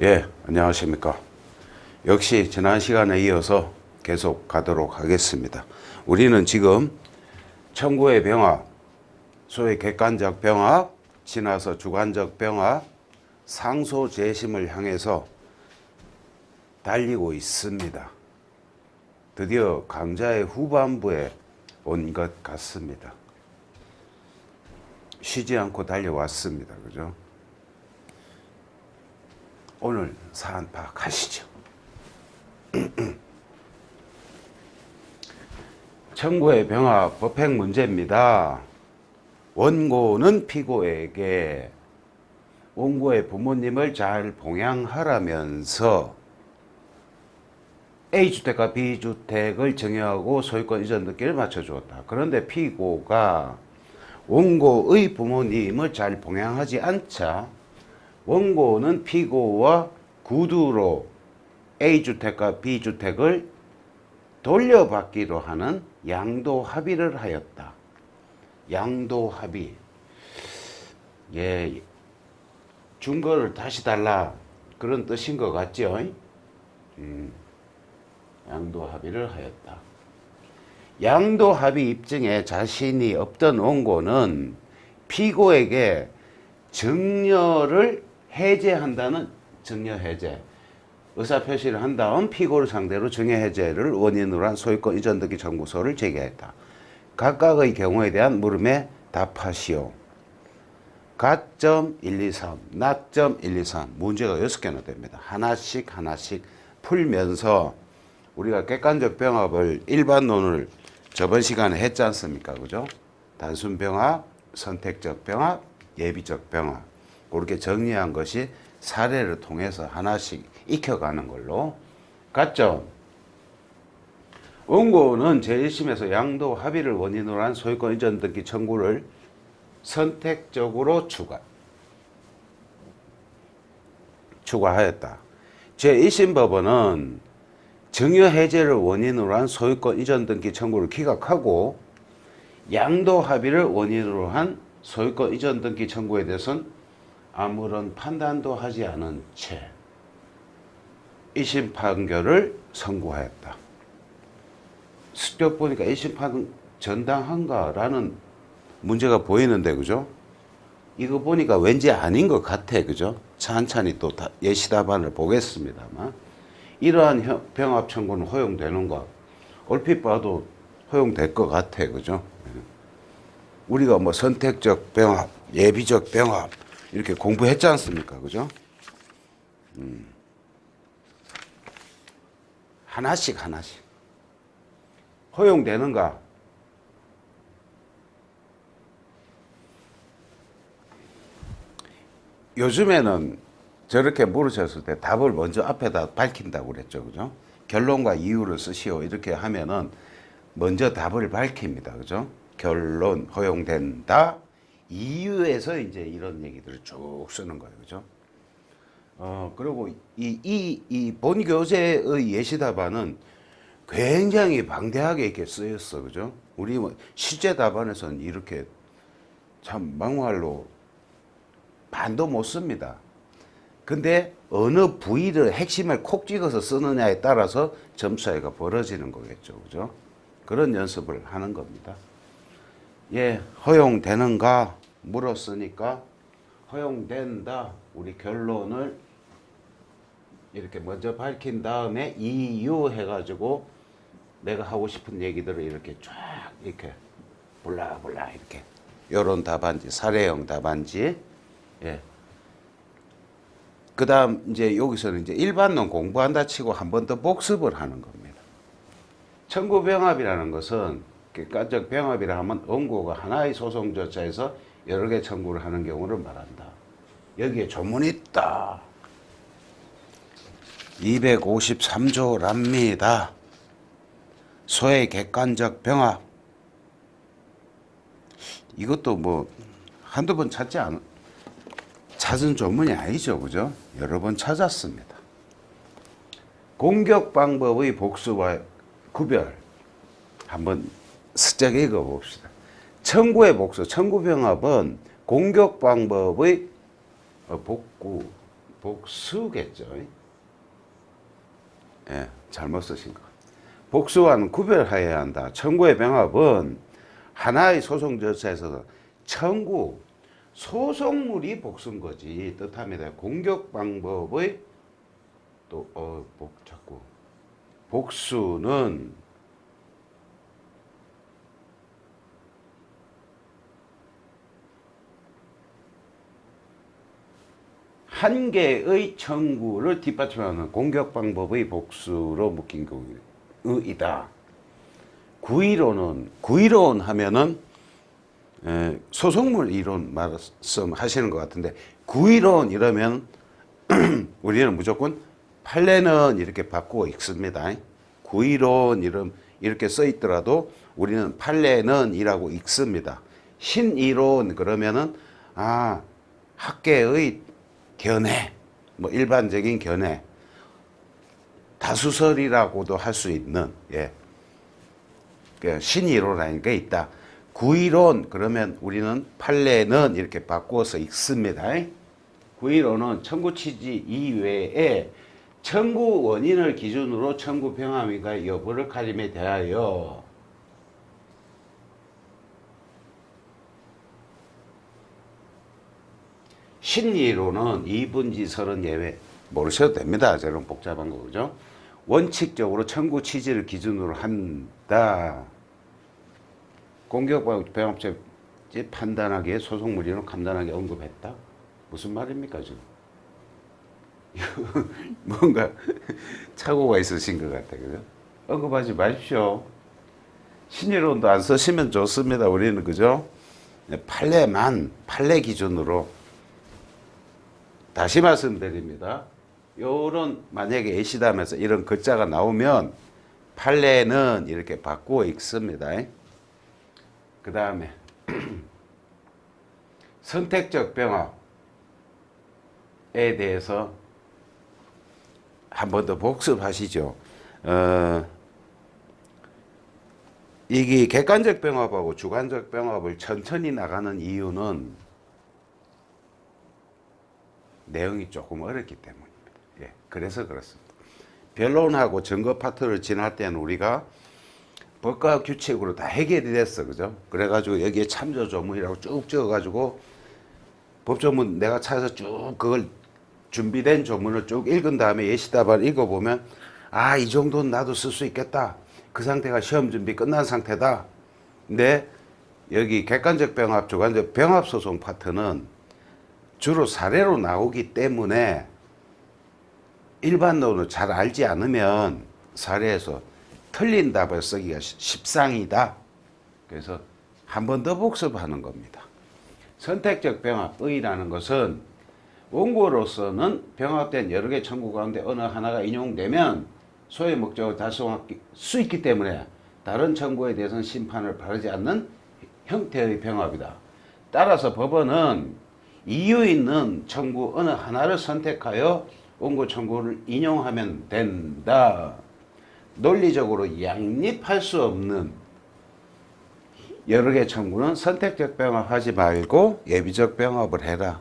예, 안녕하십니까. 역시 지난 시간에 이어서 계속 가도록 하겠습니다. 우리는 지금 청구의 병합, 소위 객관적 병합, 지나서 주관적 병합, 상소 재심을 향해서 달리고 있습니다. 드디어 강좌의 후반부에 온 것 같습니다. 쉬지 않고 달려왔습니다. 그죠? 오늘 사안 파악하시죠. 청구의 병합 법행 문제입니다. 원고는 피고에게 원고의 부모님을 잘 봉양하라면서 A주택과 B주택을 정의하고 소유권 이전 등기를 맞춰주었다. 그런데 피고가 원고의 부모님을 잘 봉양하지 않자 원고는 피고와 구두로 A주택과 B주택을 돌려받기로 하는 양도 합의를 하였다. 양도 합의. 예, 증거를 다시 달라. 그런 뜻인 것 같죠? 양도 합의를 하였다. 양도 합의 입증에 자신이 없던 원고는 피고에게 증여를 해제한다는 증여 해제 의사표시를 한 다음 피고를 상대로 증여 해제를 원인으로 한 소유권 이전 등기 청구서를 제기했다. 각각의 경우에 대한 물음에 답하시오. 가점 123, 낙점 123 문제가 6개나 됩니다. 하나씩 풀면서 우리가 객관적 병합을 일반론을 저번 시간에 했지 않습니까? 그죠? 단순 병합, 선택적 병합, 예비적 병합 그렇게 정리한 것이 사례를 통해서 하나씩 익혀가는 걸로 갔죠. 원고는 제1심에서 양도 합의를 원인으로 한 소유권 이전 등기 청구를 선택적으로 추가하였다. 제1심 법원은 증여 해제를 원인으로 한 소유권 이전 등기 청구를 기각하고 양도 합의를 원인으로 한 소유권 이전 등기 청구에 대해서는 아무런 판단도 하지 않은 채 1심 판결을 선고하였다. 슬쩍 보니까 1심 판결 정당한가라는 문제가 보이는데 그죠? 이거 보니까 왠지 아닌 것 같아. 그죠? 찬찬히 또 예시 답안을 보겠습니다만 이러한 병합 청구는 허용되는가? 얼핏 봐도 허용될 것 같아. 그죠? 우리가 뭐 선택적 병합, 예비적 병합 이렇게 공부했지 않습니까? 그죠? 하나씩 허용되는가? 요즘에는 저렇게 물으셨을 때 답을 먼저 앞에다 밝힌다고 그랬죠. 그죠? 결론과 이유를 쓰시오. 이렇게 하면은 먼저 답을 밝힙니다. 그죠? 결론 허용된다. 이유에서 이제 이런 얘기들을 쭉 쓰는 거예요. 그죠? 그리고 이 본교재의 예시 답안은 굉장히 방대하게 이렇게 쓰였어. 그죠? 우리 뭐 실제 답안에서는 이렇게 참 막말로 반도 못 씁니다. 근데 어느 부위를 핵심을 콕 찍어서 쓰느냐에 따라서 점수 차이가 벌어지는 거겠죠. 그죠? 그런 연습을 하는 겁니다. 예, 허용되는가 물었으니까 허용된다. 우리 결론을 이렇게 먼저 밝힌 다음에 이유 해가지고 내가 하고 싶은 얘기들을 이렇게 쫙 이렇게 볼라볼라 이렇게 요런 답안지 사례형 답안지. 예. 그 다음 이제 여기서는 이제 일반론 공부한다 치고 한 번 더 복습을 하는 겁니다. 청구병합이라는 것은 객관적 병합이라 하면 원고가 하나의 소송조차에서 여러 개 청구를 하는 경우를 말한다. 여기에 조문이 있다. 253조랍니다. 소의 객관적 병합. 이것도 뭐 한두 번 찾은 조문이 아니죠. 그죠? 여러 번 찾았습니다. 공격 방법의 복수와 구별. 한번 슬쩍 읽어봅시다. 청구의 복수, 청구병합은 공격 방법의 복수겠죠. 예, 잘못 쓰신 거. 복수와는 구별해야 한다. 청구의 병합은 하나의 소송 절차에서 청구, 소송물이 복수인 거지 뜻합니다. 공격 방법의 자꾸 복수는 한 개의 청구를 뒷받침하는 공격 방법의 복수로 묶인 경우이다. 구의론 하면은 소송물 이론 말씀하시는 것 같은데 구의론 이러면 우리는 무조건 판례는 이렇게 바꾸어 읽습니다. 구의론 이렇게 써 있더라도 우리는 판례는 이라고 읽습니다. 신의론 그러면은 학계의 견해, 뭐 일반적인 견해, 다수설이라고도 할 수 있는 신의론이라는 게 있다. 구의론 그러면 우리는 판례는 이렇게 바꾸어서 읽습니다. 구의론은 청구 취지 이외에 청구 원인을 기준으로 청구 병합인가 여부를 가림에 대하여 신의론은 이분지설은 예외 모르셔도 됩니다. 저런 복잡한 거 그죠? 원칙적으로 청구 취지를 기준으로 한다. 공격병합죄 판단하기에 소송물이는 간단하게 언급했다. 무슨 말입니까 지금? 뭔가 착오가 있으신 것 같아요. 그죠? 언급하지 마십시오. 신의론도 안 쓰시면 좋습니다. 우리는 그죠? 판례 기준으로 다시 말씀드립니다. 요런 만약에 예시담에서 이런 글자가 나오면 판례는 이렇게 바꾸어 읽습니다. 그 다음에 선택적 병합에 대해서 한 번 더 복습하시죠. 이게 객관적 병합하고 주관적 병합을 천천히 나가는 이유는 내용이 조금 어렵기 때문입니다. 예, 그래서 그렇습니다. 변론하고 증거 파트를 지날 때는 우리가 법과 규칙으로 다 해결이 됐어. 그죠? 그래가지고 여기에 참조 조문이라고 쭉 적어가지고 법조문 내가 찾아서 쭉 그걸 준비된 조문을 쭉 읽은 다음에 예시답안을 읽어보면 이 정도는 나도 쓸 수 있겠다. 그 상태가 시험 준비 끝난 상태다. 근데 여기 객관적 병합, 주관적 병합 소송 파트는 주로 사례로 나오기 때문에 일반론을 잘 알지 않으면 사례에서 틀린 답을 쓰기가 십상이다. 그래서 한 번 더 복습하는 겁니다. 선택적 병합의라는 것은 원고로서는 병합된 여러 개 청구 가운데 어느 하나가 인용되면 소의 목적을 달성할 수 있기 때문에 다른 청구에 대해서는 심판을 바라지 않는 형태의 병합이다. 따라서 법원은 이유 있는 청구 어느 하나를 선택하여 원고 청구를 인용하면 된다. 논리적으로 양립할 수 없는 여러 개 청구는 선택적 병합하지 말고 예비적 병합을 해라.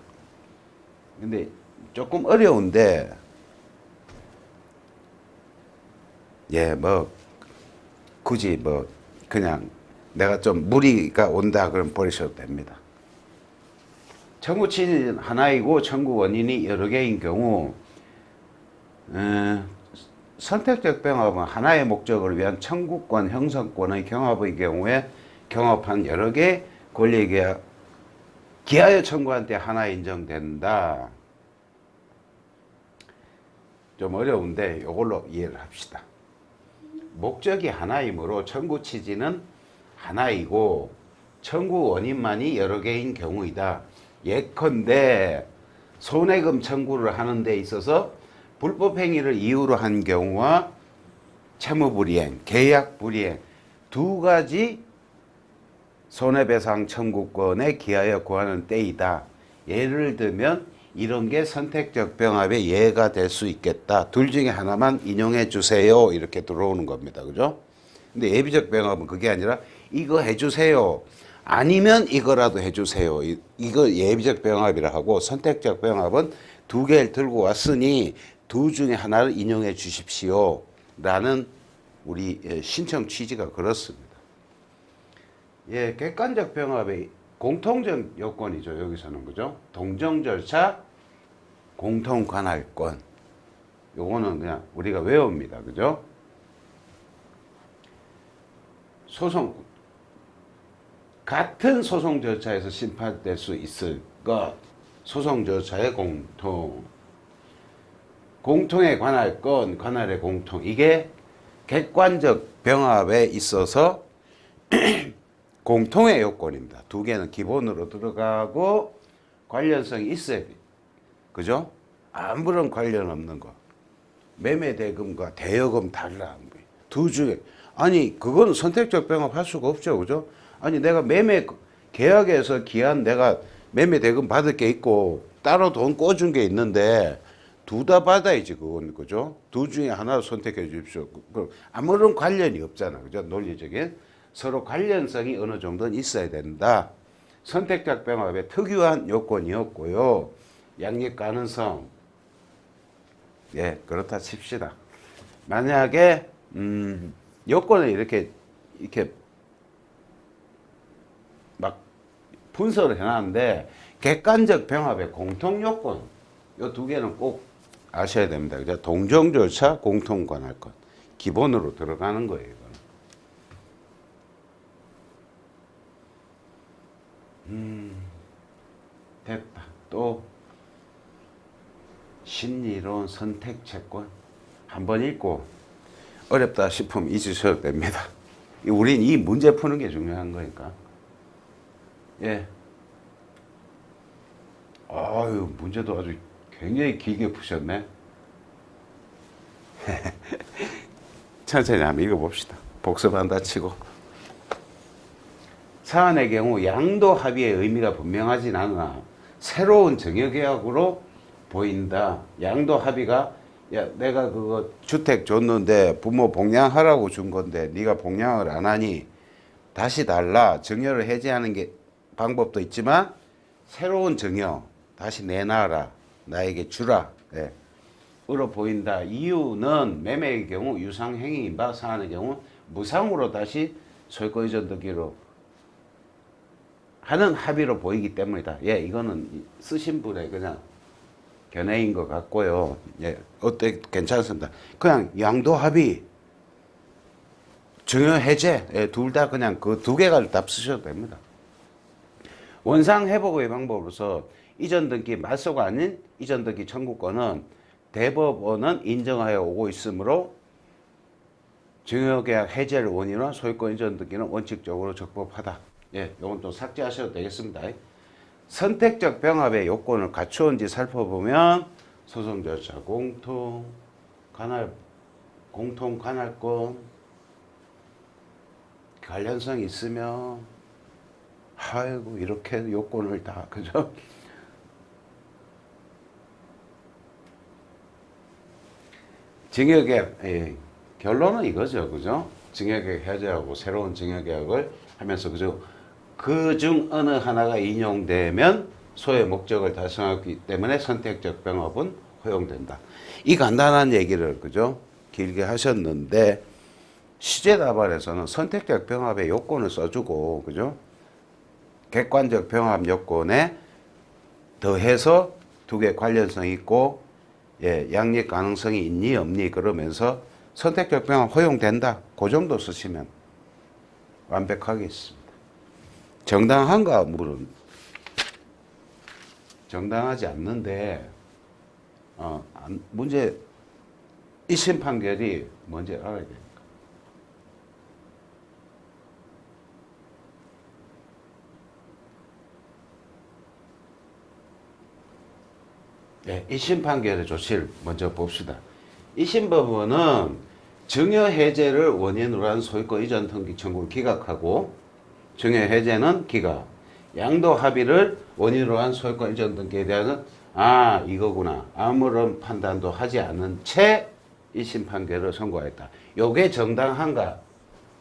근데 조금 어려운데 굳이 그냥 내가 좀 무리가 온다 그러면 버리셔도 됩니다. 청구 취지는 하나이고 청구 원인이 여러 개인 경우 선택적 병합은 하나의 목적을 위한 청구권, 형성권의 경합의 경우에 경합한 여러 개 권리계약 기하여 청구한 때 하나 인정된다. 좀 어려운데 이걸로 이해를 합시다. 목적이 하나이므로 청구 취지는 하나이고 청구 원인만이 여러 개인 경우이다. 예컨대 손해금 청구를 하는 데 있어서 불법 행위를 이유로 한 경우와 채무불이행, 계약불이행 두 가지 손해배상 청구권에 기하여 구하는 때이다. 예를 들면 이런 게 선택적 병합의 예가 될 수 있겠다. 둘 중에 하나만 인용해 주세요. 이렇게 들어오는 겁니다. 그죠? 근데 예비적 병합은 그게 아니라 이거 해주세요. 아니면 이거라도 해주세요. 이거 예비적 병합이라 하고 선택적 병합은 두 개를 들고 왔으니 두 중에 하나를 인용해 주십시오. 라는 우리 신청 취지가 그렇습니다. 예, 객관적 병합의 공통적 요건이죠. 여기서는 그죠? 동정 절차, 공통 관할권. 요거는 그냥 우리가 외웁니다. 그죠? 소송, 같은 소송 절차에서 심판될 수 있을 것. 소송 절차의 공통. 공통에 관할 건, 관할의 공통. 이게 객관적 병합에 있어서 공통의 요건입니다. 두 개는 기본으로 들어가고 관련성이 있어야 돼요. 그죠? 아무런 관련 없는 거. 매매대금과 대여금 달라. 두 중에. 아니, 그거는 선택적 병합 할 수가 없죠. 그죠? 아니, 내가 매매 계약에서 기한 내가 매매대금 받을 게 있고 따로 돈 꿔준 게 있는데 둘 다 받아야지. 그건 그죠? 둘 중에 하나를 선택해 주십시오. 아무런 관련이 없잖아. 그죠? 논리적인 서로 관련성이 어느 정도는 있어야 된다. 선택적 병합의 특유한 요건이었고요. 양립 가능성. 예, 그렇다 칩시다. 만약에 요건을 이렇게 막 분석을 해놨는데 객관적 병합의 공통 요건 요 두 개는 꼭 아셔야 됩니다. 그죠? 동정 절차, 공통 관할권 기본으로 들어가는 거예요. 이거는. 됐다. 또 심리론 선택 채권 한번 읽고 어렵다 싶으면 잊으셔도 됩니다. 우린 이 문제 푸는 게 중요한 거니까. 예. 아유, 문제도 아주 굉장히 길게 푸셨네. 천천히 한번 읽어봅시다. 복습한다 치고. 사안의 경우 양도 합의의 의미가 분명하진 않으나 새로운 증여계약으로 보인다. 양도 합의가 야, 내가 그거 주택 줬는데 부모 복양하라고 준 건데 네가 복양을 안 하니 다시 달라. 증여를 해지하는 게 방법도 있지만 새로운 증여 다시 내놔라. 나에게 주라. 네. 으로 보인다. 이유는 매매의 경우 유상행위인 바 사안의 경우 무상으로 다시 소유권 이전 등기로 하는 합의로 보이기 때문이다. 예, 이거는 쓰신 분의 그냥 견해인 것 같고요. 예, 어때? 괜찮습니다. 그냥 양도 합의, 증여 해제, 예, 둘 다 그냥 그 두 개가 답 쓰셔도 됩니다. 원상 회복의 방법으로서 이전 등기 말소가 아닌 이전 등기 청구권은 대법원은 인정하여 오고 있으므로 증여계약 해제를 원인으로 소유권 이전 등기는 원칙적으로 적법하다. 예, 요건 또 삭제하셔도 되겠습니다. 선택적 병합의 요건을 갖추었는지 살펴보면 소송 절차 공통, 공통 관할권, 관련성이 있으면 아이고 이렇게 요건을 다 그죠? 증여계약 결론은 이거죠, 그죠? 증여계약 해제하고 새로운 증여계약을 하면서 그죠? 그중 어느 하나가 인용되면 소의 목적을 달성하기 때문에 선택적 병합은 허용된다. 이 간단한 얘기를 그죠? 길게 하셨는데 시제 답안에서는 선택적 병합의 요건을 써주고 그죠? 객관적 병합 요건에 더해서 두 개 관련성이 있고 예, 양립 가능성이 있니 없니 그러면서 선택적 병합 허용된다. 그 정도 쓰시면 완벽하겠습니다. 정당한가 물은 정당하지 않는데 문제 1심 판결이 뭔지 알아야 되니까. 네, 1심 판결의 조치를 먼저 봅시다. 1심 법원은 증여 해제를 원인으로 한 소유권 이전 등기 청구를 기각하고 증여 해제는 기각, 양도 합의를 원인으로 한 소유권 이전 등기에 대해서는 이거구나. 아무런 판단도 하지 않은 채 1심 판결을 선고하였다. 요게 정당한가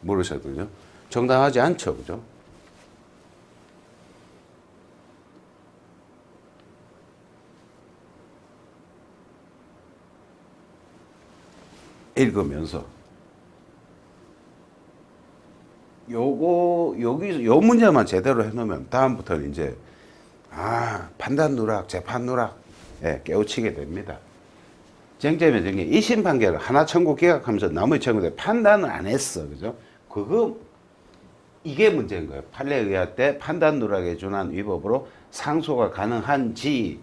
물으셨거든요. 정당하지 않죠. 그죠? 읽으면서 여기 요 문제만 제대로 해놓으면 다음부터는 이제 판단 누락, 재판 누락 깨우치게 됩니다. 쟁점이 된 게 1심 판결을 하나 청구 기각하면서 나머지 청구들 판단을 안 했어, 그죠? 이게 문제인 거예요. 판례에 의할 때 판단 누락에 준한 위법으로 상소가 가능한지,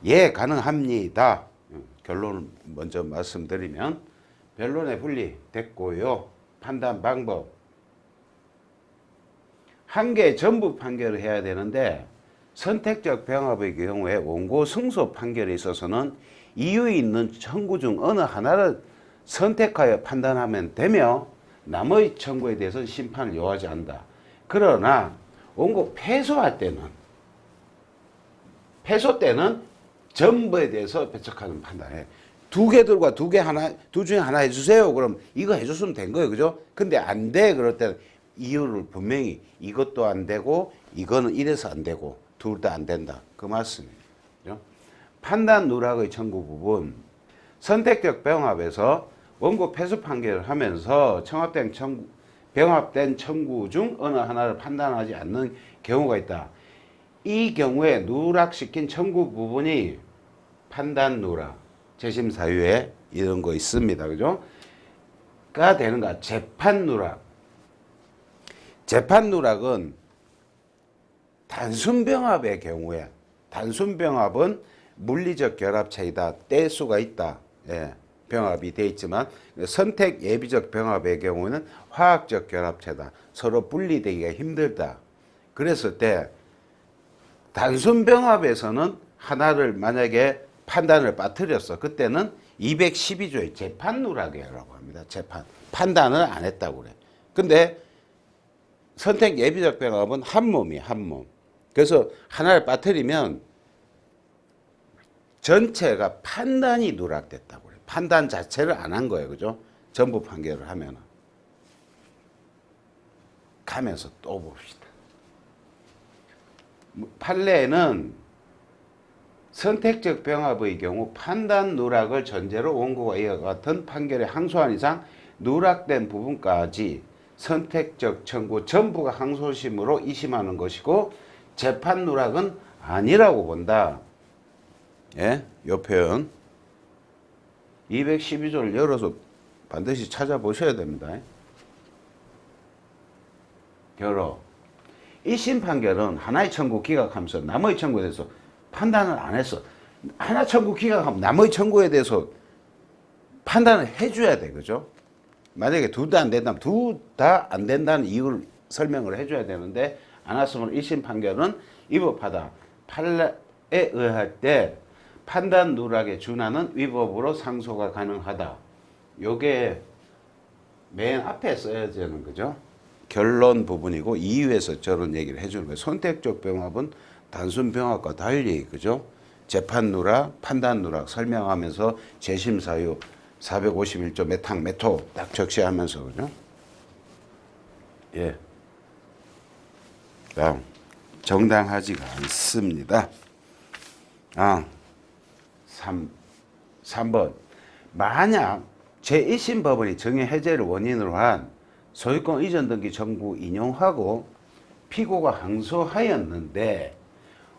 예, 가능합니다. 결론을 먼저 말씀드리면 변론에 분리됐고요. 판단 방법. 한 개 전부 판결을 해야 되는데 선택적 병합의 경우에 원고 승소 판결에 있어서는 이유 있는 청구 중 어느 하나를 선택하여 판단하면 되며 나머지 청구에 대해서는 심판을 요하지 않는다. 그러나 원고 패소할 때는 전부에 대해서 배척하는 판단해. 두 개들과 두 중에 하나 해주세요. 그럼 이거 해줬으면 된 거예요. 그죠? 근데 안 돼. 그럴 때는 이유를 분명히 이것도 안 되고 이거는 이래서 안 되고 둘 다 안 된다. 그 말씀이에요. 그죠? 판단 누락의 청구 부분. 선택적 병합에서 원고 패소 판결을 하면서 병합된 청구 중 어느 하나를 판단하지 않는 경우가 있다. 이 경우에 누락시킨 청구 부분이 판단 누락, 재심 사유에 이런 거 있습니다. 그죠? 가 되는가? 재판 누락. 재판 누락은 단순 병합의 경우에, 단순 병합은 물리적 결합체이다. 뗄 수가 있다. 예, 병합이 돼 있지만 선택 예비적 병합의 경우는 화학적 결합체다. 서로 분리되기가 힘들다. 그랬을 때 단순 병합에서는 하나를 만약에 판단을 빠뜨렸어. 그때는 212조의 재판 누락이라고 합니다. 재판. 판단을 안 했다고 그래. 근데 선택 예비적 병합은 한 몸이에요. 한 몸. 그래서 하나를 빠뜨리면 전체가 판단이 누락됐다고 그래요. 판단 자체를 안 한 거예요. 그죠? 전부 판결을 하면은. 가면서 또 봅시다. 판례에는 선택적 병합의 경우 판단 누락을 전제로 원고가 이와 같은 판결에 항소한 이상 누락된 부분까지 선택적 청구 전부가 항소심으로 이심하는 것이고 재판 누락은 아니라고 본다. 예, 요 표현 212조를 열어서 반드시 찾아보셔야 됩니다. 결어 1심 판결은 하나의 청구 기각하면서 나머지 청구에 대해서 판단을 안 했어. 하나 청구 기각하면 나머지 청구에 대해서 판단을 해줘야 돼. 그죠? 만약에 둘 다 안 된다면 둘 다 안 된다는 이유를 설명을 해줘야 되는데 안 했으면 1심 판결은 위법하다. 판례에 의할 때 판단 누락에 준하는 위법으로 상소가 가능하다. 요게 맨 앞에 써야 되는 거죠. 결론 부분이고 이유에서 저런 얘기를 해주는 거예요. 선택적 병합은 단순 병합과 달리 그죠? 재판 누락, 판단 누락 설명하면서 재심 사유 451조 메탕 메토 딱 적시하면서 그죠? 예. 다음 정당하지가 않습니다. 3번 만약 제1심 법원이 정의 해제를 원인으로 한 소유권 이전 등기 청구 인용하고 피고가 항소하였는데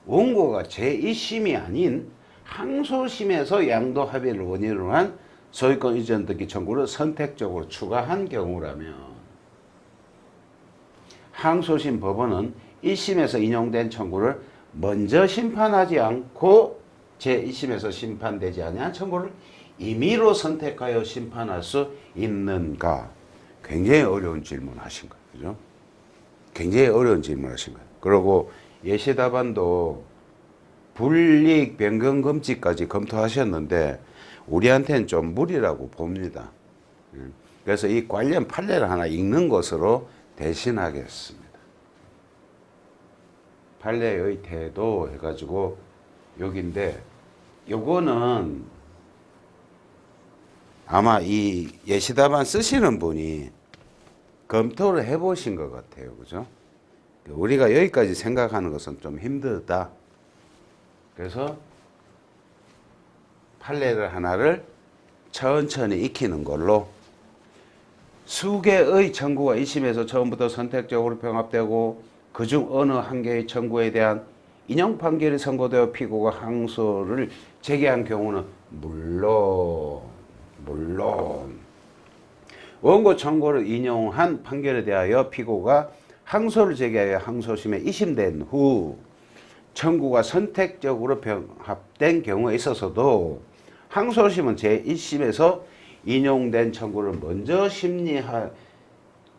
원고가 제1심이 아닌 항소심에서 양도 합의를 원인으로 한 소유권 이전 등기 청구를 선택적으로 추가한 경우라면 항소심 법원은 1심에서 인용된 청구를 먼저 심판하지 않고 제1심에서 심판되지 아니한 청구를 임의로 선택하여 심판할 수 있는가? 굉장히 어려운 질문 하신 거예요. 그죠? 굉장히 어려운 질문 하신 거예요. 그리고 예시 답안도 불이익 변경 금지까지 검토하셨는데 우리한테는 좀 무리라고 봅니다. 그래서 이 관련 판례를 하나 읽는 것으로 대신하겠습니다. 판례의 태도 해가지고 여기인데 요거는 아마 이 예시답안 쓰시는 분이 검토를 해보신 것 같아요. 그죠? 우리가 여기까지 생각하는 것은 좀 힘들다. 그래서 판례를 하나를 천천히 익히는 걸로 수개의 청구가 1심에서 처음부터 선택적으로 병합되고 그중 어느 한 개의 청구에 대한 인용 판결이 선고되어 피고가 항소를 제기한 경우는 물론 원고 청구를 인용한 판결에 대하여 피고가 항소를 제기하여 항소심에 이심된 후 청구가 선택적으로 병합된 경우에 있어서도 항소심은 제1심에서 인용된 청구를 먼저 심리할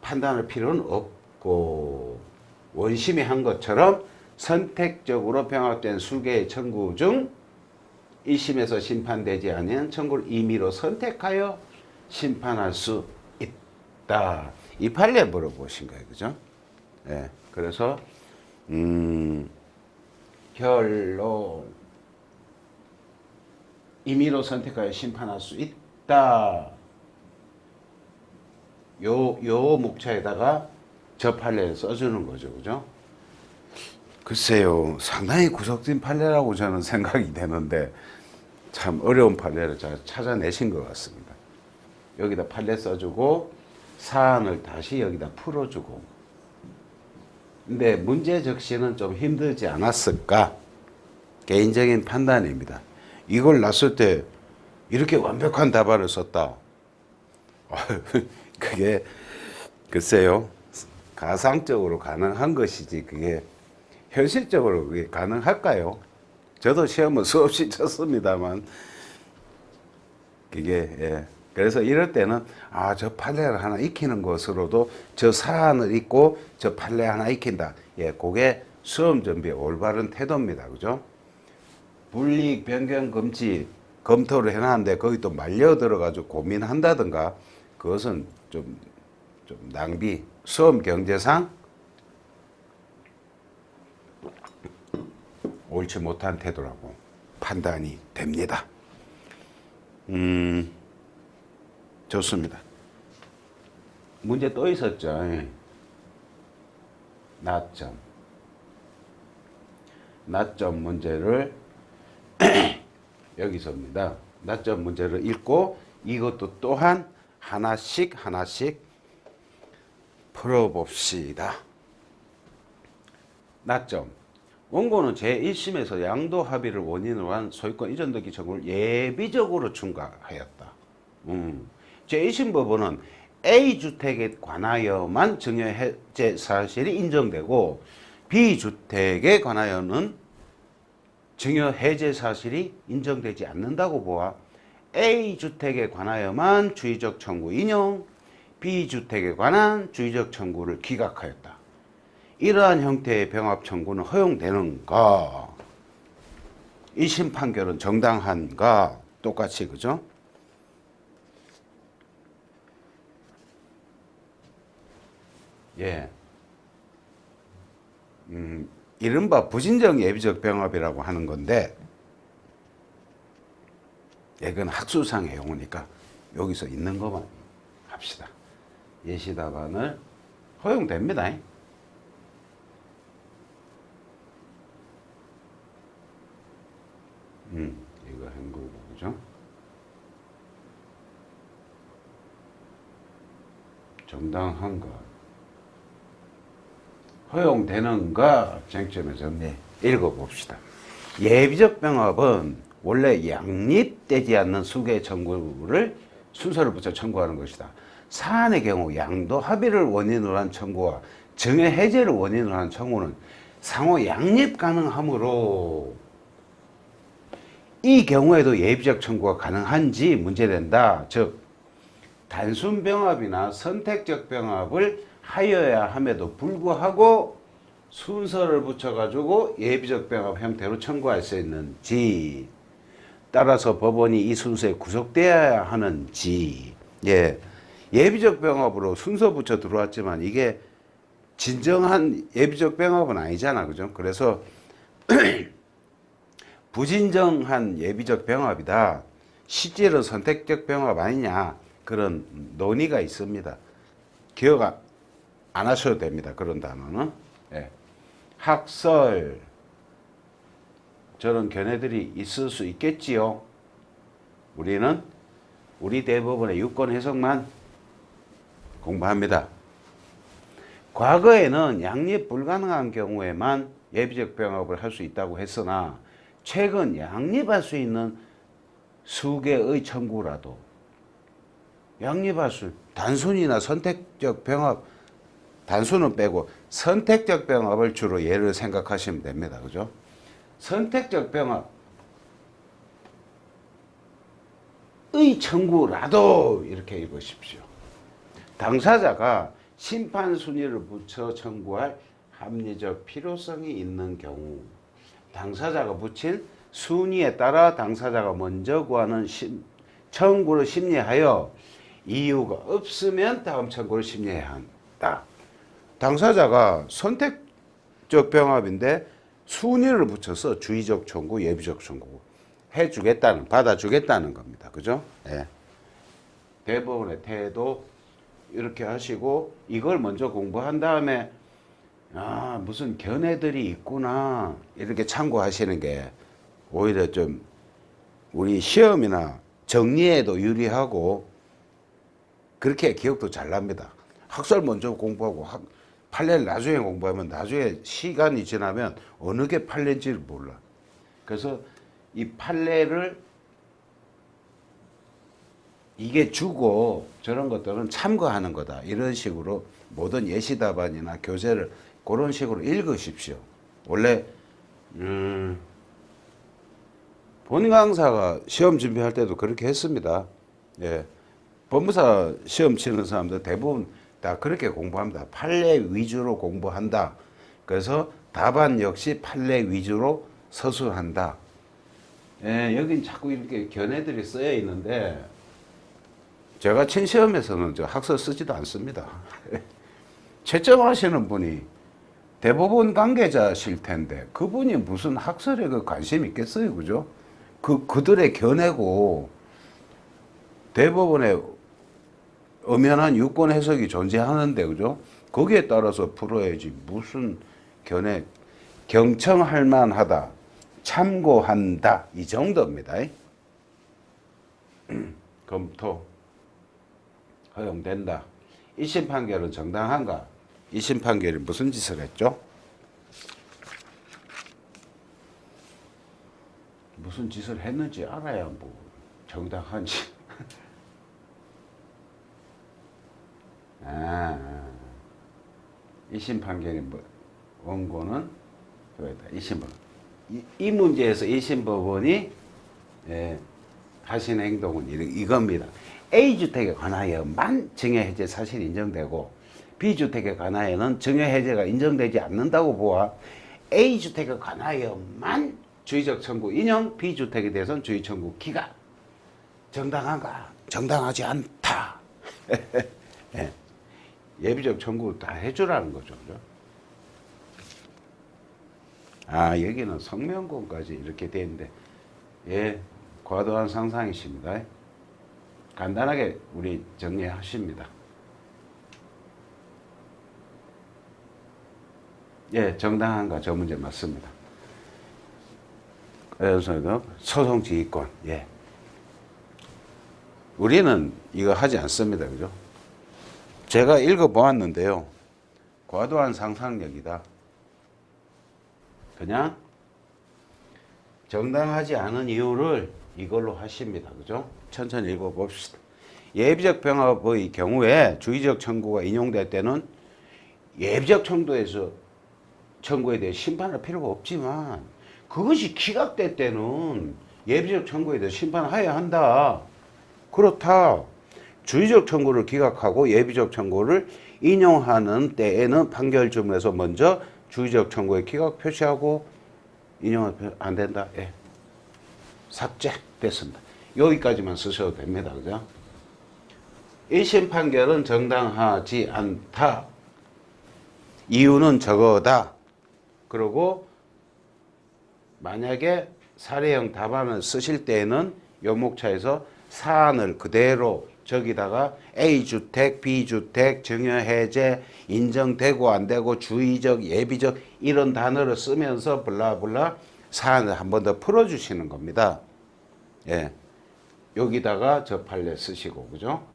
판단할 필요는 없고 원심이 한 것처럼 선택적으로 병합된 수개의 청구 중 1심에서 심판되지 아니한 청구를 임의로 선택하여 심판할 수 있다. 이 판례 물어보신 거예요. 그죠? 예. 그래서 결론 임의로 선택하여 심판할 수 있다. 요 목차에다가 저 판례를 써주는 거죠. 그죠? 글쎄요. 상당히 구석진 판례라고 저는 생각이 되는데 참 어려운 판례를 잘 찾아내신 것 같습니다. 여기다 판례 써주고 사안을 다시 여기다 풀어주고 근데 문제 적시는 좀 힘들지 않았을까? 개인적인 판단입니다. 이걸 놨을 때 이렇게 완벽한 답안을 썼다. 그게 글쎄요. 가상적으로 가능한 것이지 그게 현실적으로 그게 가능할까요? 저도 시험은 수없이 쳤습니다만 그게 예. 그래서 이럴 때는 저 판례를 하나 익히는 것으로도 저 사안을 익고 저 판례 하나 익힌다. 예, 그게 시험 준비의 올바른 태도입니다. 그죠? 불이익 변경 금지 검토를 해놨는데 거기 또 말려 들어가지고 고민한다든가 그것은 좀 낭비, 시험 경제상 옳지 못한 태도라고 판단이 됩니다. 좋습니다. 문제 또 있었죠. 나점 문제를 여기서입니다. 나점 문제를 읽고 이것도 또한 하나씩 풀어봅시다. 나점. 원고는 제1심에서 양도 합의를 원인으로 한 소유권 이전 등기 청구를 예비적으로 중과하였다. 제1심 법원은 A주택에 관하여만 증여해제 사실이 인정되고 B주택에 관하여는 증여해제 사실이 인정되지 않는다고 보아 A주택에 관하여만 주의적 청구 인용, B주택에 관한 주의적 청구를 기각하였다. 이러한 형태의 병합 청구는 허용되는가? 1심 판결은 정당한가? 똑같이 그죠? 예. 이른바 부진정 예비적 병합이라고 하는 건데 이건 학술상의 용어니까 여기서 있는 것만 합시다. 예시 답안을 허용됩니다. 이거 한국어 그죠? 정당한가? 허용되는가? 쟁점에서 읽어봅시다. 예비적 병합은 원래 양립되지 않는 수개의 청구를 순서를 붙여 청구하는 것이다. 사안의 경우 양도 합의를 원인으로 한 청구와 증여 해제를 원인으로 한 청구는 상호 양립 가능하므로 이 경우에도 예비적 청구가 가능한지 문제된다. 즉 단순 병합이나 선택적 병합을 하여야 함에도 불구하고 순서를 붙여가지고 예비적 병합 형태로 청구할 수 있는지 따라서 법원이 이 순서에 구속되어야 하는지 예비적 병합으로 순서 붙여 들어왔지만 이게 진정한 예비적 병합은 아니잖아. 그죠? 그래서 부진정한 예비적 병합이다. 실제로 선택적 병합 아니냐. 그런 논의가 있습니다. 기억 안 하셔도 됩니다. 그런 단어는. 학설. 저런 견해들이 있을 수 있겠지요. 우리는 우리 대법원의 유권 해석만 공부합니다. 과거에는 양립 불가능한 경우에만 예비적 병합을 할 수 있다고 했으나 최근 양립할 수 있는 수개의 청구라도 양립할 수 단순이나 선택적 병합 단순은 빼고 선택적 병합을 주로 예를 생각하시면 됩니다. 그죠? 선택적 병합의 청구라도 이렇게 읽으십시오. 당사자가 심판 순위를 붙여 청구할 합리적 필요성이 있는 경우 당사자가 붙인 순위에 따라 당사자가 먼저 구하는 청구를 심리하여 이유가 없으면 다음 청구를 심리해야 한다. 당사자가 선택적 병합인데 순위를 붙여서 주의적 청구, 예비적 청구 해주겠다는, 받아주겠다는 겁니다. 그죠? 예. 대법원의 태도 이렇게 하시고 이걸 먼저 공부한 다음에 아, 무슨 견해들이 있구나 이렇게 참고하시는 게 오히려 좀 우리 시험이나 정리에도 유리하고 그렇게 기억도 잘 납니다. 학설 먼저 공부하고 판례를 나중에 공부하면 나중에 시간이 지나면 어느 게 판례인지를 몰라. 그래서 이 판례를 이게 주고 저런 것들은 참고하는 거다. 이런 식으로 모든 예시답안이나 교재를 그런 식으로 읽으십시오. 원래 본 강사가 시험 준비할 때도 그렇게 했습니다. 예. 법무사 시험 치는 사람들 대부분 다 그렇게 공부합니다. 판례 위주로 공부한다. 그래서 답안 역시 판례 위주로 서술한다. 예, 여긴 자꾸 이렇게 견해들이 쓰여 있는데 제가 친 시험에서는 저 학서 쓰지도 않습니다. 채점하시는 분이 대법원 관계자실 텐데 그분이 무슨 학설에 그 관심 있겠어요, 그죠? 그들의 견해고 대법원에 엄연한 유권 해석이 존재하는데, 그죠? 거기에 따라서 풀어야지 무슨 견해, 경청할 만하다, 참고한다 이 정도입니다. 검토 허용된다. 1심 판결은 정당한가? 2심 판결이 무슨 짓을 했죠? 무슨 짓을 했는지 알아야 뭐 정당한지. 아, 2심 판결이 뭐 원고는 저기다 2심 법. 이 문제에서 2심 법원이 하신 행동은 이겁니다. A주택에 관하여만 증여해제 사실이 인정되고 B주택에 관하여는 증여해제가 인정되지 않는다고 보아 A주택에 관하여만 주의적 청구 인용, B주택에 대해서는 주의 청구 기각. 정당한가? 정당하지 않다. 예. 예비적 청구 다 해주라는 거죠. 그죠? 아, 여기는 성명권까지 이렇게 돼 있는데, 예, 과도한 상상이십니다. 간단하게 우리 정리하십니다. 예, 정당한가? 저 문제 맞습니다. 그래서 소송지휘권, 예. 우리는 이거 하지 않습니다. 그죠? 제가 읽어보았는데요. 과도한 상상력이다. 그냥 정당하지 않은 이유를 이걸로 하십니다. 그죠? 천천히 읽어봅시다. 예비적 병합의 경우에 주의적 청구가 인용될 때는 예비적 청구에 대해 심판할 필요가 없지만 그것이 기각될 때는 예비적 청구에 대해 심판해야 한다. 그렇다. 주의적 청구를 기각하고 예비적 청구를 인용하는 때에는 판결주문에서 먼저 주의적 청구의 기각 표시하고 인용은 안 된다. 예. 삭제됐습니다. 여기까지만 쓰셔도 됩니다. 그죠? 1심 판결은 정당하지 않다. 이유는 저거다. 그리고 만약에 사례형 답안을 쓰실 때에는 요목차에서 사안을 그대로 저기다가 A주택, B주택, 증여해제, 인정되고 안 되고 주의적, 예비적 이런 단어를 쓰면서 블라블라 사안을 한 번 더 풀어주시는 겁니다. 예. 여기다가 저 판례 쓰시고, 그죠?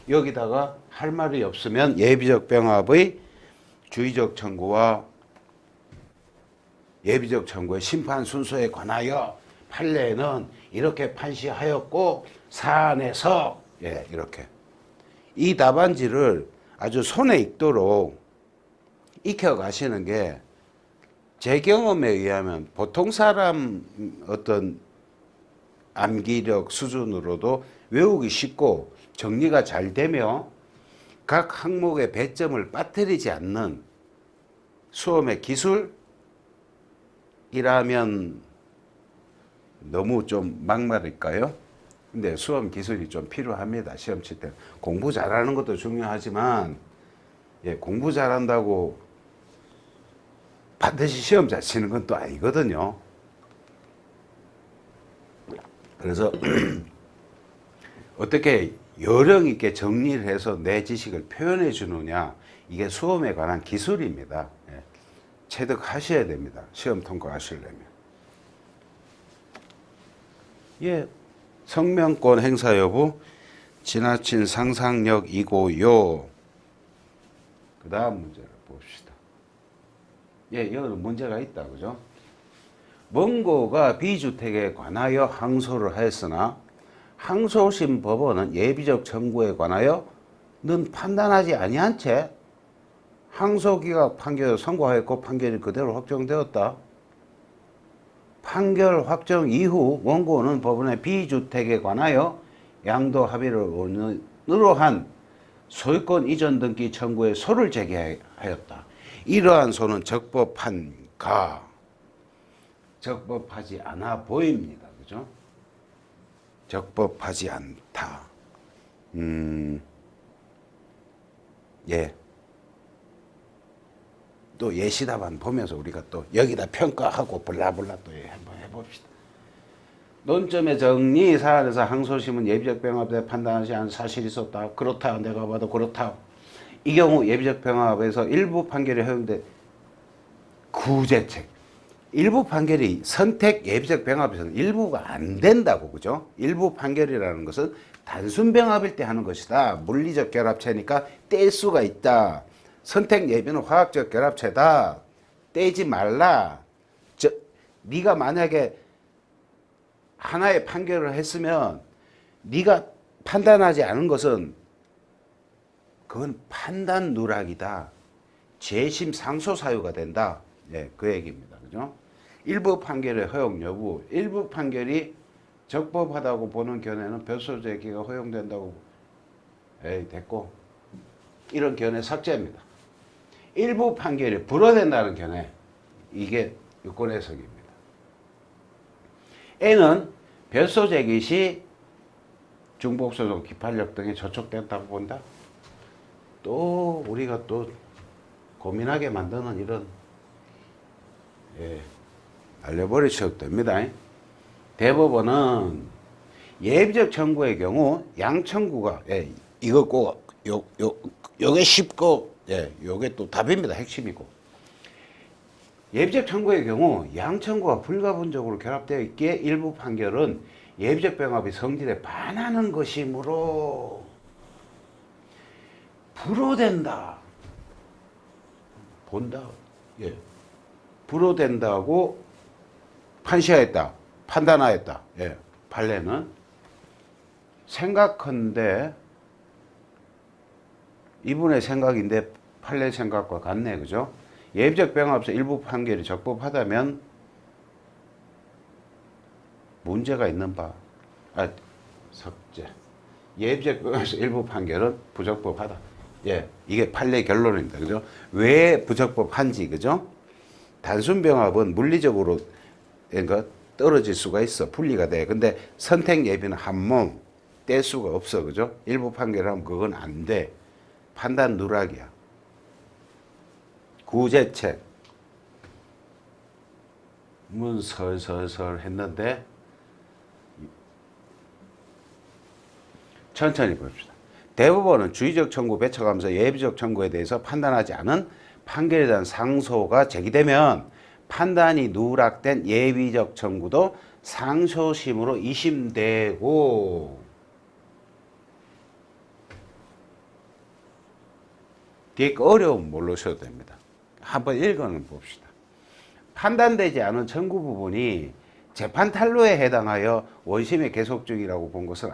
여기다가 할 말이 없으면 예비적 병합의 주의적 청구와 예비적 청구의 심판 순서에 관하여 판례는 이렇게 판시하였고 사안에서 예, 이렇게 이 답안지를 아주 손에 익도록 익혀 가시는 게 제 경험에 의하면 보통 사람 어떤 암기력 수준으로도 외우기 쉽고 정리가 잘 되며 각 항목의 배점을 빠뜨리지 않는 수험의 기술이라면 너무 좀 막말일까요? 근데 수험 기술이 좀 필요합니다. 시험 칠 때. 공부 잘하는 것도 중요하지만 예, 공부 잘한다고 반드시 시험 잘 치는 건 또 아니거든요. 그래서 어떻게 요령 있게 정리를 해서 내 지식을 표현해 주느냐, 이게 수험에 관한 기술입니다. 예. 체득하셔야 됩니다. 시험 통과하시려면. 예, 성명권 행사 여부, 지나친 상상력이고요. 그 다음 문제를 봅시다. 예, 여기는 문제가 있다, 그죠? 원고가 비주택에 관하여 항소를 하였으나 항소심 법원은 예비적 청구에 관하여는 판단하지 아니한 채 항소기각 판결을 선고하였고 판결이 그대로 확정되었다. 판결 확정 이후 원고는 법원의 비주택에 관하여 양도 합의를 원인으로 한 소유권 이전 등기 청구에 소를 제기하였다. 이러한 소는 적법한가? 적법하지 않아 보입니다. 그죠? 적법하지 않다. 예. 또 예시답안 보면서 우리가 또 여기다 평가하고 블라블라 또 한번 해봅시다. 논점의 정리 사안에서 항소심은 예비적 병합에 판단하지 않은 사실이 있었다. 그렇다. 내가 봐도 그렇다. 이 경우 예비적 병합에서 일부 판결이 허용돼 구제책. 일부 판결이 선택 예비적 병합에서는 일부가 안 된다고, 그죠? 일부 판결이라는 것은 단순 병합일 때 하는 것이다. 물리적 결합체니까 뗄 수가 있다. 선택 예비는 화학적 결합체다. 떼지 말라. 네가 만약에 하나의 판결을 했으면 네가 판단하지 않은 것은 그건 판단 누락이다. 재심 상소 사유가 된다. 네, 그 얘기입니다. 그죠? 일부 판결의 허용 여부, 일부 판결이 적법하다고 보는 견해는 별소 제기가 허용된다고. 에이, 됐고. 이런 견해 삭제입니다. 일부 판결이 불허된다는 견해, 이게 유권 해석입니다. N은 별소 제기 시 중복소송, 기판력 등이 저촉됐다고 본다. 또 우리가 또 고민하게 만드는 이런 예, 알려버리셔도 됩니다. 대법원은 예비적 청구의 경우 양청구가 예, 이거 꼭 요게 쉽고 예, 요게 또 답입니다. 핵심이고. 예비적 청구의 경우 양청구가 불가분적으로 결합되어 있기에 일부 판결은 예비적 병합이 성질에 반하는 것이므로 불허된다. 본다. 예. 불허된다고 판시하였다. 판단하였다. 예. 판례는 생각컨대 이분의 생각인데 판례 생각과 같네. 그죠? 예비적 병합에서 일부 판결이 적법하다면 문제가 있는 바. 석재. 예비적 병합에서 일부 판결은 부적법하다. 예, 이게 판례 결론입니다. 그죠? 왜 부적법한지, 그죠? 단순 병합은 물리적으로 그러니까 떨어질 수가 있어. 분리가 돼. 근데 선택 예비는 한 몸 뗄 수가 없어. 그죠? 일부 판결하면 그건 안 돼. 판단 누락이야. 구제책. 문 설설설 했는데 천천히 봅시다. 대법원은 주의적 청구 배척하면서 예비적 청구에 대해서 판단하지 않은 판결에 대한 상소가 제기되면 판단이 누락된 예비적 청구도 상소심으로 이심되고 뒤에 거 어려움 모르셔도 됩니다. 한번 읽어는 봅시다. 판단되지 않은 청구 부분이 재판 탄로에 해당하여 원심의 계속 중이라고 본 것은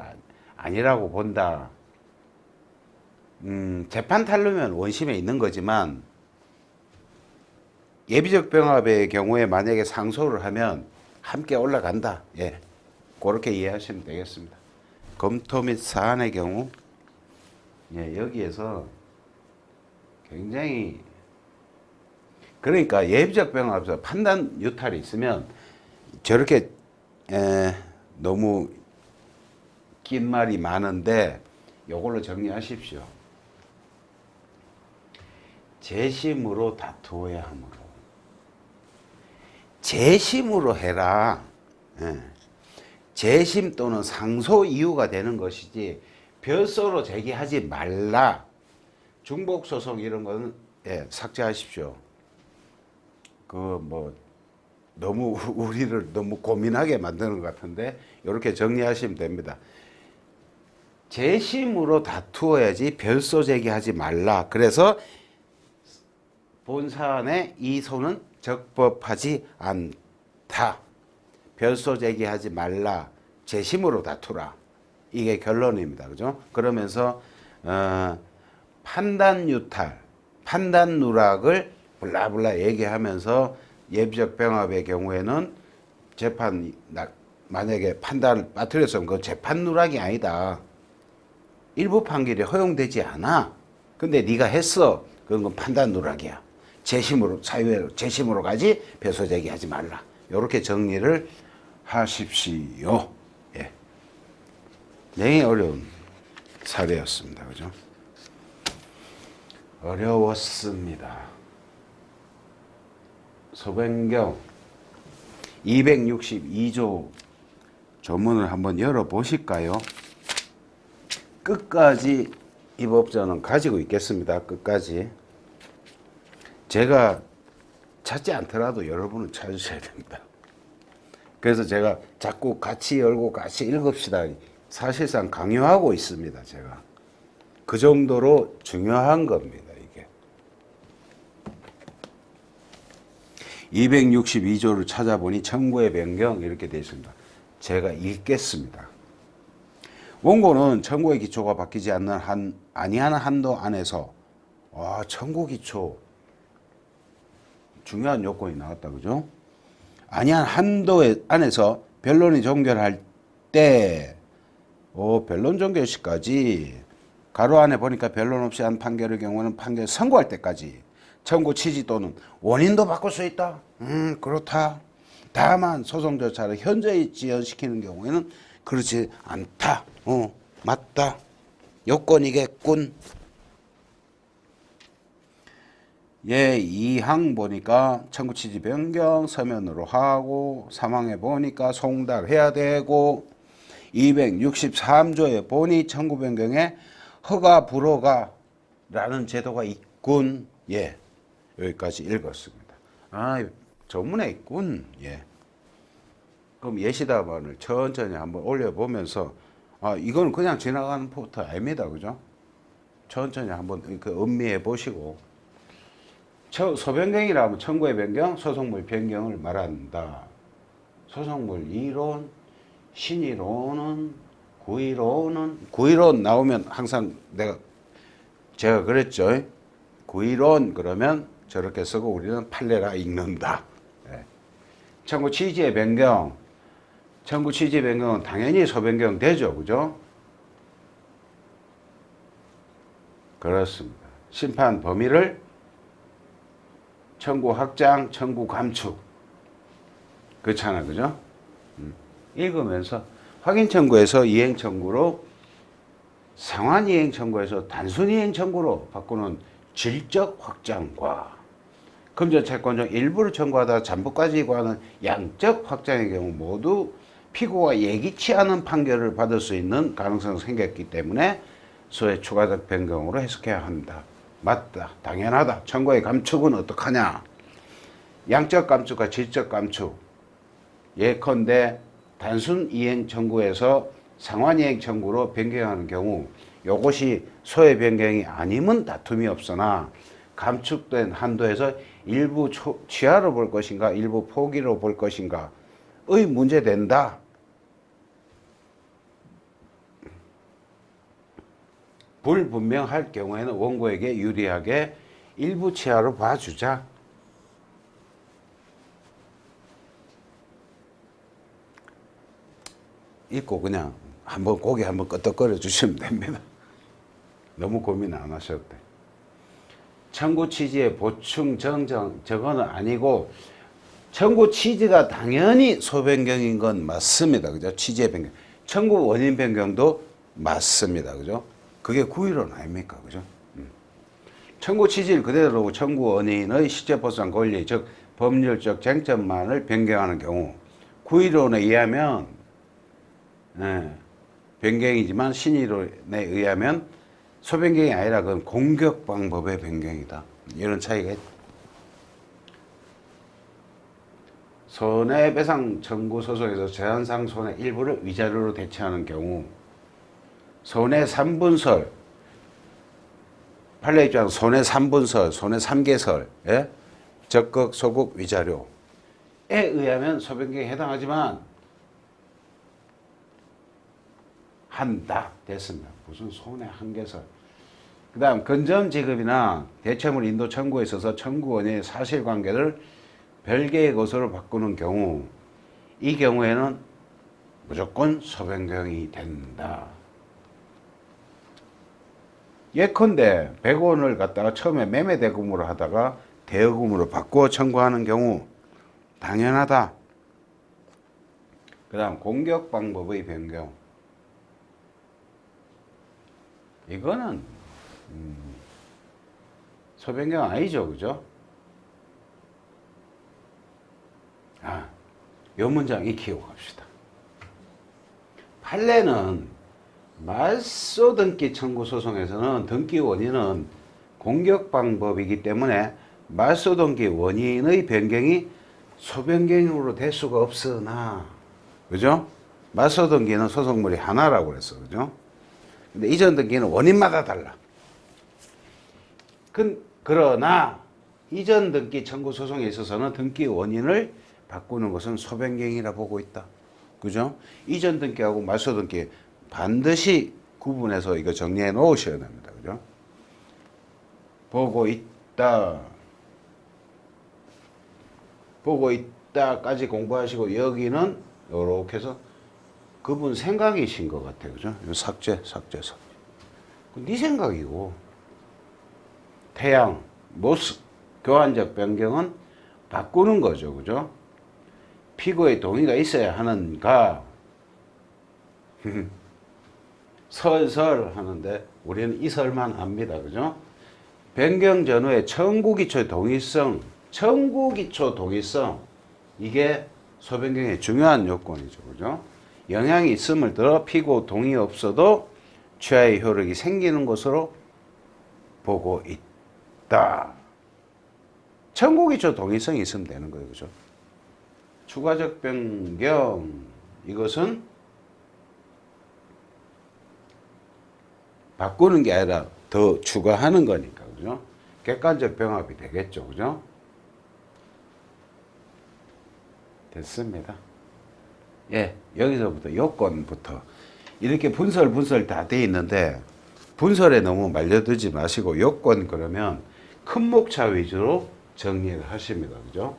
아니라고 본다. 재판 탄로면 원심에 있는 거지만 예비적 병합의 경우에 만약에 상소를 하면 함께 올라간다. 예, 그렇게 이해하시면 되겠습니다. 검토 및 사안의 경우, 예, 여기에서 굉장히 그러니까 예비적 병합에서 판단 유탈이 있으면 저렇게 너무 긴 말이 많은데 이걸로 정리하십시오. 재심으로 다투어야 하므로. 재심으로 해라. 예. 재심 또는 상소 이유가 되는 것이지 별소로 제기하지 말라. 중복소송 이런 거는 예, 삭제하십시오. 너무 우리를 너무 고민하게 만드는 것 같은데 이렇게 정리하시면 됩니다. 재심으로 다투어야지 별소 제기하지 말라. 그래서 본 사안에 이 소는 적법하지 않다. 별소 제기하지 말라. 재심으로 다투라. 이게 결론입니다. 그죠? 그러면서 판단 유탈, 판단 누락을 블라블라 얘기하면서 예비적 병합의 경우에는 재판 만약에 판단을 빠뜨렸으면 그 재판 누락이 아니다. 일부 판결이 허용되지 않아. 근데 네가 했어. 그건 판단 누락이야. 재심으로 사유에 재심으로 가지 별소 제기하지 말라. 이렇게 정리를 하십시오. 예. 굉장히 어려운 사례였습니다. 그죠? 어려웠습니다. 소변경 262조 조문을 한번 열어보실까요? 끝까지 이 법전은 가지고 있겠습니다. 끝까지. 제가 찾지 않더라도 여러분은 찾으셔야 됩니다. 그래서 제가 자꾸 같이 열고 같이 읽읍시다. 사실상 강요하고 있습니다. 제가. 그 정도로 중요한 겁니다. 이게. 262조를 찾아보니 청구의 변경 이렇게 되어 있습니다. 제가 읽겠습니다. 원고는 청구의 기초가 바뀌지 아니하는 한도 안에서 청구 기초 중요한 요건이 나왔다. 그죠? 아니한 한도 안에서 변론이 종결할 때 변론 종결 시까지 가로 안에 보니까 변론 없이 한 판결의 경우는 판결 선고할 때까지 청구 취지 또는 원인도 바꿀 수 있다. 그렇다. 다만 소송 절차를 현저히 지연시키는 경우에는 그렇지 않다. 맞다. 요건이겠군. 예, 2항 보니까 청구 취지 변경 서면으로 하고 3항에 보니까 송달해야 되고 263조에 보니 청구 변경에 허가 불허가 라는 제도가 있군. 예, 여기까지 읽었습니다. 전문에 있군. 예. 그럼 예시답안을 천천히 한번 올려보면서 이건 그냥 지나가는 포트 아닙니다. 그죠? 천천히 한번 음미해 보시고 소변경이라 하면 청구의 변경, 소송물 변경을 말한다. 소송물 이론, 신이론은 구이론 나오면 항상 제가 그랬죠. 구이론 그러면 저렇게 쓰고 우리는 판례라 읽는다. 네. 청구 취지의 변경, 청구 취지 변경은 당연히 소변경 되죠. 그죠? 그렇습니다. 심판 범위를 청구 확장, 청구 감축. 그렇잖아. 그죠? 읽으면서 확인 청구에서 이행 청구로 상환 이행 청구에서 단순 이행 청구로 바꾸는 질적 확장과 금전 채권 중 일부를 청구하다 잠복까지 구하는 양적 확장의 경우 모두 피고가 예기치 않은 판결을 받을 수 있는 가능성이 생겼기 때문에 소의 추가적 변경으로 해석해야 한다. 맞다. 당연하다. 청구의 감축은 어떡하냐. 양적 감축과 질적 감축. 예컨대 단순 이행 청구에서 상환 이행 청구로 변경하는 경우 요것이 소의 변경이 아니면 다툼이 없으나 감축된 한도에서 일부 취하로 볼 것인가 일부 포기로 볼 것인가의 문제된다. 불분명할 경우에는 원고에게 유리하게 일부 취하로 봐주자. 읽고 그냥 한번 고개 한번 끄덕거려 주시면 됩니다. 너무 고민 안 하셔도 돼. 청구 취지의 보충 정정 저거는 아니고 청구 취지가 당연히 소변경인 건 맞습니다. 그죠? 취지의 변경. 청구 원인 변경도 맞습니다. 그죠? 그게 구의론 아닙니까? 그죠? 청구 취지를 그대로 청구 원인의 실제보상 권리 즉 법률적 쟁점만을 변경하는 경우 구의론에 의하면 변경이지만 신의론에 의하면 소변경이 아니라 그건 공격 방법의 변경이다. 이런 차이가 있다. 손해배상 청구 소송에서 제한상 손해 일부를 위자료로 대체하는 경우 손해 3분설 판례 입장 손해 3분설, 손해 3개설, 예? 적극, 소극, 위자료에 의하면 소변경에 해당하지만 한다 됐습니다. 무슨 손해 1개설. 그 다음 건전지급이나 대체물 인도 청구에 있어서 청구 원인의 사실관계를 별개의 것으로 바꾸는 경우 이 경우에는 무조건 소변경이 된다. 예컨대 100원을 갖다가 처음에 매매대금으로 하다가 대여금으로 바꾸어 청구하는 경우 당연하다. 그 다음 공격 방법의 변경. 이거는 소변경 아니죠. 그죠? 요 문장 익히고 갑시다. 판례는 말소 등기 청구 소송에서는 등기 원인은 공격 방법이기 때문에 말소 등기 원인의 변경이 소변경으로 될 수가 없으나, 그죠? 말소 등기는 소송물이 하나라고 그랬어. 그죠? 근데 이전 등기는 원인마다 달라. 그러나 이전 등기 청구 소송에 있어서는 등기 원인을 바꾸는 것은 소변경이라 보고 있다. 그죠? 이전 등기하고 말소 등기 반드시 구분해서 이거 정리해 놓으셔야 됩니다. 그죠? 보고 있다. 보고 있다까지 공부하시고 여기는 요렇게 해서 그분 생각이신 것 같아요. 그죠? 삭제. 네 생각이고. 태양, 모습, 교환적 변경은 바꾸는 거죠. 그죠? 피고의 동의가 있어야 하는가? 설설 하는데 우리는 이 설만 압니다. 그죠? 변경 전후의 청구기초 동의성, 이게 소변경의 중요한 요건이죠. 그죠? 영향이 있음을 들어 피고 동의 없어도 취하의 효력이 생기는 것으로 보고 있다. 청구기초 동의성이 있으면 되는 거예요. 그죠? 추가적 변경, 이것은 바꾸는 게 아니라 더 추가하는 거니까. 그죠? 객관적 병합이 되겠죠. 그죠? 됐습니다. 예, 여기서부터 요건부터 이렇게 분설 다 돼 있는데 분설에 너무 말려들지 마시고 요건 그러면 큰 목차 위주로 정리를 하십니다. 그죠?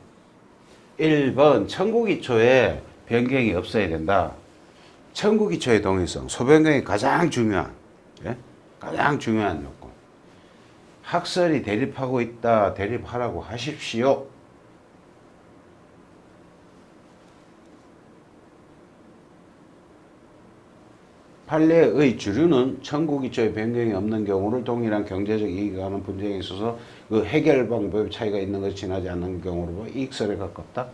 1번 청구기초에 변경이 없어야 된다. 청구기초의 동의성, 소변경이 가장 중요한, 예? 가장 중요한 요건. 학설이 대립하고 있다. 대립하라고 하십시오. 판례의 주류는 청구기초의 변경이 없는 경우를 동일한 경제적 이익이 가는 분쟁에 있어서 그 해결 방법의 차이가 있는 것이 지나지 않는 경우로 이익설에 가깝다.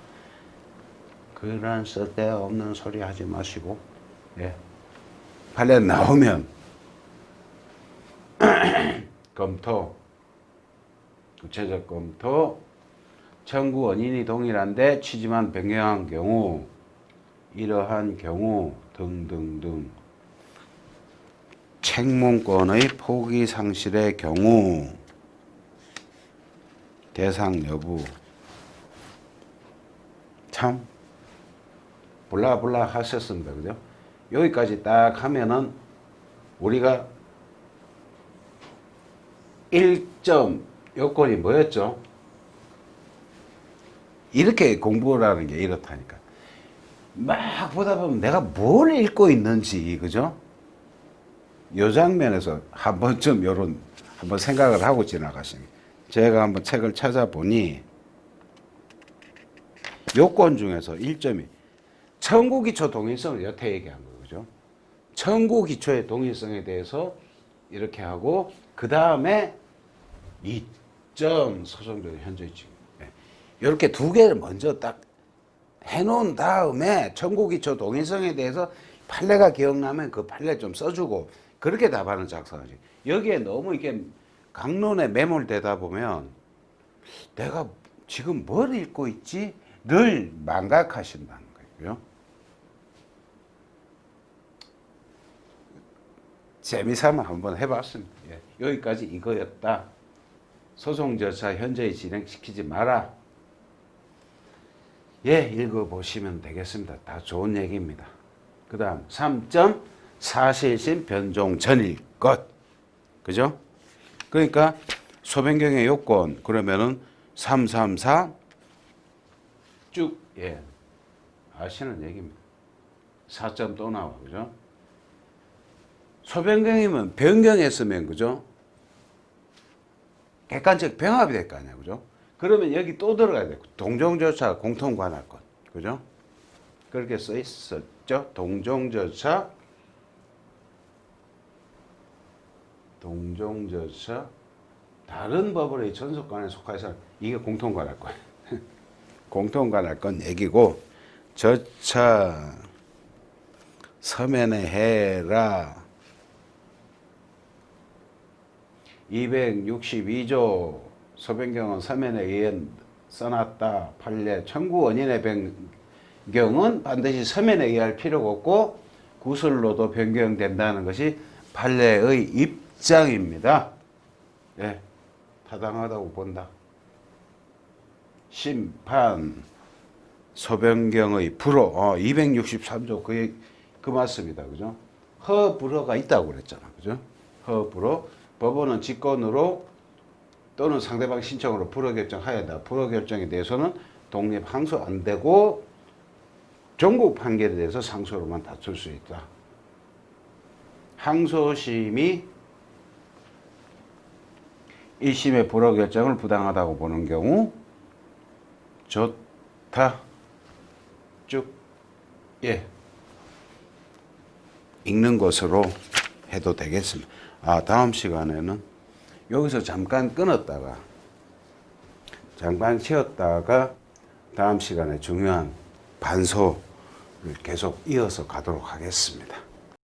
그런 쓸데없는 소리 하지 마시고, 예. 판례 나오면 검토, 구체적 검토, 청구 원인이 동일한데 취지만 변경한 경우, 이러한 경우 등등등. 행문권의 포기 상실의 경우 대상 여부. 참 블라블라 하셨습니다. 그죠? 여기까지 딱 하면은 우리가 1점 요건이 뭐였죠? 이렇게 공부라는 게 이렇다니까. 막 보다 보면 내가 뭘 읽고 있는지, 그죠? 요 장면에서 한 번쯤 한번 생각을 하고 지나가시면. 제가 한번 책을 찾아보니 요건 중에서 1점이 청구기초 동일성을 여태 얘기한 거죠. 청구기초의 동일성에 대해서 이렇게 하고 그 다음에 2점 소송적 현저히 이렇게 두 개를 먼저 딱 해놓은 다음에 청구기초 동일성에 대해서 판례가 기억나면 그 판례 좀 써주고 그렇게 답하는 작성하지. 여기에 너무 이게 강론에 매몰되다 보면 내가 지금 뭘 읽고 있지? 를 망각하신다는 거예요. 재미삼아 한번 해봤습니다. 예, 여기까지 이거였다. 소송 절차 현저히 진행시키지 마라. 예, 읽어보시면 되겠습니다. 다 좋은 얘기입니다. 그 다음 3점 사실심 변종 전일 것. 그죠? 그러니까 소변경의 요건 그러면은 334 쭉, 예, 아시는 얘기입니다. 4점 또 나와. 그죠? 소변경이면 변경했으면, 그죠? 객관적 병합이 될 거 아니야. 그죠? 그러면 여기 또 들어가야 돼. 동종절차 공통관할권. 그죠? 그렇게 써 있었죠. 동종절차 다른 법원의 전속관에 속하여서 이게 공통관할권. 공통관할권 얘기고 절차 서면에 해라. 262조 소변경은 서면에 의해 써놨다. 판례 청구 원인의 변경은 반드시 서면에 의할 필요가 없고 구술로도 변경된다는 것이 판례의 입장입니다. 예, 타당하다고 본다. 심판 소변경의 불허 263조 그 맞습니다. 그죠? 허불허가 있다고 그랬잖아. 그죠? 허불허 법원은 직권으로 또는 상대방 신청으로 불허 결정하여야 불허 결정에 대해서는 독립 항소 안 되고 종국 판결에 대해서 상소로만 다툴 수 있다. 항소심이 1심의 불허 결정을 부당하다고 보는 경우 좋다. 쭉, 예, 읽는 것으로 해도 되겠습니다. 다음 시간에는 여기서 잠깐 끊었다가 잠깐 쉬었다가 다음 시간에 중요한 반소를 계속 이어서 가도록 하겠습니다.